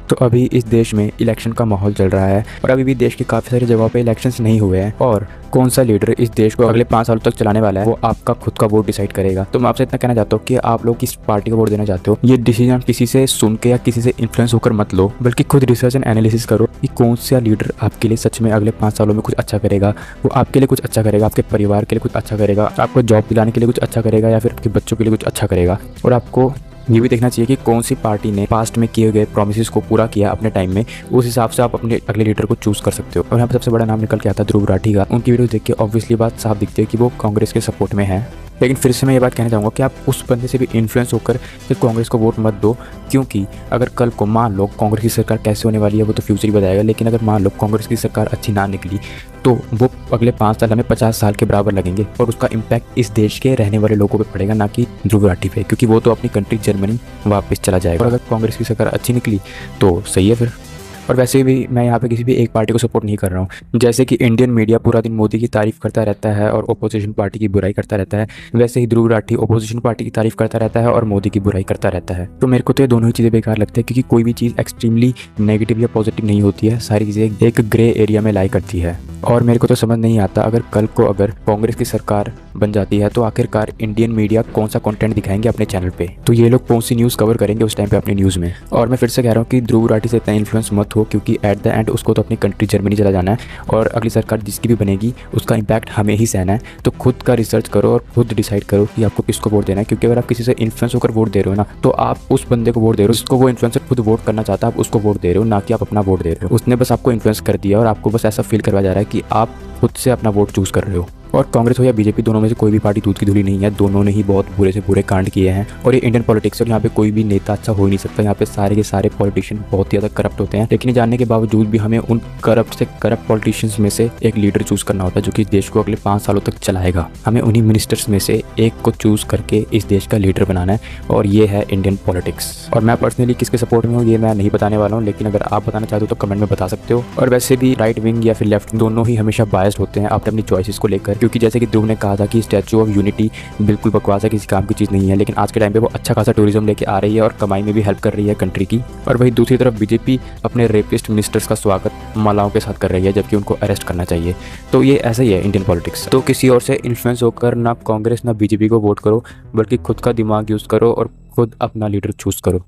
तो अभी इस देश में इलेक्शन का माहौल चल रहा है और अभी भी देश के काफ़ी सारी जगहों पे इलेक्शंस नहीं हुए हैं और कौन सा लीडर इस देश को अगले 5 सालों तक चलाने वाला है वो आपका खुद का वोट डिसाइड करेगा। तो मैं आपसे इतना कहना चाहता हूँ कि आप लोग किस पार्टी को वोट देना चाहते हो, ये डिसीजन किसी से सुन के या किसी से इन्फ्लुएंस होकर मत लो, बल्कि खुद रिसर्च एंड एनालिसिस करो कि कौन सा लीडर आपके लिए सच में अगले 5 सालों में कुछ अच्छा करेगा। वो आपके लिए कुछ अच्छा करेगा, आपके परिवार के लिए कुछ अच्छा करेगा, आपको जॉब दिलाने के लिए कुछ अच्छा करेगा या फिर आपके बच्चों के लिए कुछ अच्छा करेगा। और आपको ये भी देखना चाहिए कि कौन सी पार्टी ने पास्ट में किए गए प्रोमिसेस को पूरा किया अपने टाइम में, उस हिसाब से आप अपने अगले लीडर को चूज कर सकते हो। और यहाँ पर सबसे बड़ा नाम निकल के आता है ध्रुव राठी का। उनकी वीडियो देख के ऑब्वियसली बात साफ दिखती है कि वो कांग्रेस के सपोर्ट में है। लेकिन फिर से मैं ये बात कहना चाहूँगा कि आप उस बंदे से भी इन्फ्लुएंस होकर फिर कांग्रेस को वोट मत दो, क्योंकि अगर कल को मान लो कांग्रेस की सरकार कैसे होने वाली है वो तो फ्यूचर ही बताएगा। लेकिन अगर मान लो कांग्रेस की सरकार अच्छी ना निकली तो वो अगले 5 साल हमें 50 साल के बराबर लगेंगे और उसका इम्पैक्ट इस देश के रहने वाले लोगों पे पड़ेगा, ना कि ध्रुव राठी पे, क्योंकि वो तो अपनी कंट्री जर्मनी वापस चला जाएगा। और अगर कांग्रेस की सरकार अच्छी निकली तो सही है फिर। और वैसे भी मैं यहाँ पे किसी भी एक पार्टी को सपोर्ट नहीं कर रहा हूँ। जैसे कि इंडियन मीडिया पूरा दिन मोदी की तारीफ करता रहता है और ओपोजिशन पार्टी की बुराई करता रहता है, वैसे ही ध्रुव राठी ओपोजिशन पार्टी की तारीफ करता रहता है और मोदी की बुराई करता रहता है। तो मेरे को तो ये दोनों ही चीज़ें बेकार लगती है, क्योंकि कोई भी चीज़ एक्सट्रीमली नेगेटिव या पॉजिटिव नहीं होती है, सारी चीज़ें एक ग्रे एरिया में लाई करती है। और मेरे को तो समझ नहीं आता अगर कल को अगर कांग्रेस की सरकार बन जाती है तो आखिरकार इंडियन मीडिया कौन सा कंटेंट दिखाएंगे अपने चैनल पे, तो ये लोग कौन सी न्यूज़ कवर करेंगे उस टाइम पे अपनी न्यूज़ में। और मैं फिर से कह रहा हूँ कि ध्रुव राठी से इतना इन्फ्लुएंस मत हो, क्योंकि एट द एंड उसको तो अपनी कंट्री जर्मनी चला जाना है और अगली सरकार जिसकी भी बनेगी उसका इम्पैक्ट हमें ही सहना है। तो खुद का रिसर्च करो और खुद डिसाइड करो कि आपको किसको वोट देना है, क्योंकि अगर आप किसी से इन्फ्लुएंस होकर वोट दे रहे हो ना, तो आप उस बंदे को वोट दे रहे हो जिसको वो इन्फ्लुएंसर खुद वोट करना चाहता है, आप उसको वोट दे रहे हो, ना कि आप अपना वोट दे रहे हो। उसने बस आपको इन्फ्लुएंस कर दिया और आपको बस ऐसा फील करवाया जा रहा है कि आप खुद से अपना वोट चूज कर रहे हो। और कांग्रेस हो या बीजेपी, दोनों में से कोई भी पार्टी दूध की धुली नहीं है, दोनों ने ही बहुत बुरे से बुरे कांड किए हैं। और ये इंडियन पॉलिटिक्स और यहाँ पे कोई भी नेता अच्छा हो ही नहीं सकता। यहाँ पे सारे के सारे पॉलिटिशियन बहुत ही ज़्यादा करप्ट होते हैं, लेकिन ये जानने के बावजूद भी हमें उन करप्ट से करप्ट पॉलिटिशियंस में से एक लीडर चूज करना होता है जो कि देश को अगले 5 सालों तक चलाएगा। हमें उन्हीं मिनिस्टर्स में से एक को चूज करके इस देश का लीडर बनाना है, और ये है इंडियन पॉलिटिक्स। और मैं पर्सनली किसके सपोर्ट में हूँ ये मैं नहीं बताने वाला हूँ, लेकिन अगर आप बताना चाहते हो तो कमेंट में बता सकते हो। और वैसे भी राइट विंग या फिर लेफ्ट दोनों ही हमेशा बायस्ड होते हैं अपनी चॉइसेस को लेकर, क्योंकि जैसे कि ध्रुव ने कहा था कि स्टैचू ऑफ यूनिटी बिल्कुल बकवास है, किसी काम की चीज़ नहीं है, लेकिन आज के टाइम पे वो अच्छा खासा टूरिज्म लेके आ रही है और कमाई में भी हेल्प कर रही है कंट्री की। और वही दूसरी तरफ बीजेपी अपने रेपिस्ट मिनिस्टर्स का स्वागत मालाओं के साथ कर रही है, जबकि उनको अरेस्ट करना चाहिए। तो ये ऐसा ही है इंडियन पॉलिटिक्स। तो किसी और से इन्फ्लुएंस होकर ना कांग्रेस ना बीजेपी को वोट करो, बल्कि खुद का दिमाग यूज़ करो और खुद अपना लीडर चूज करो।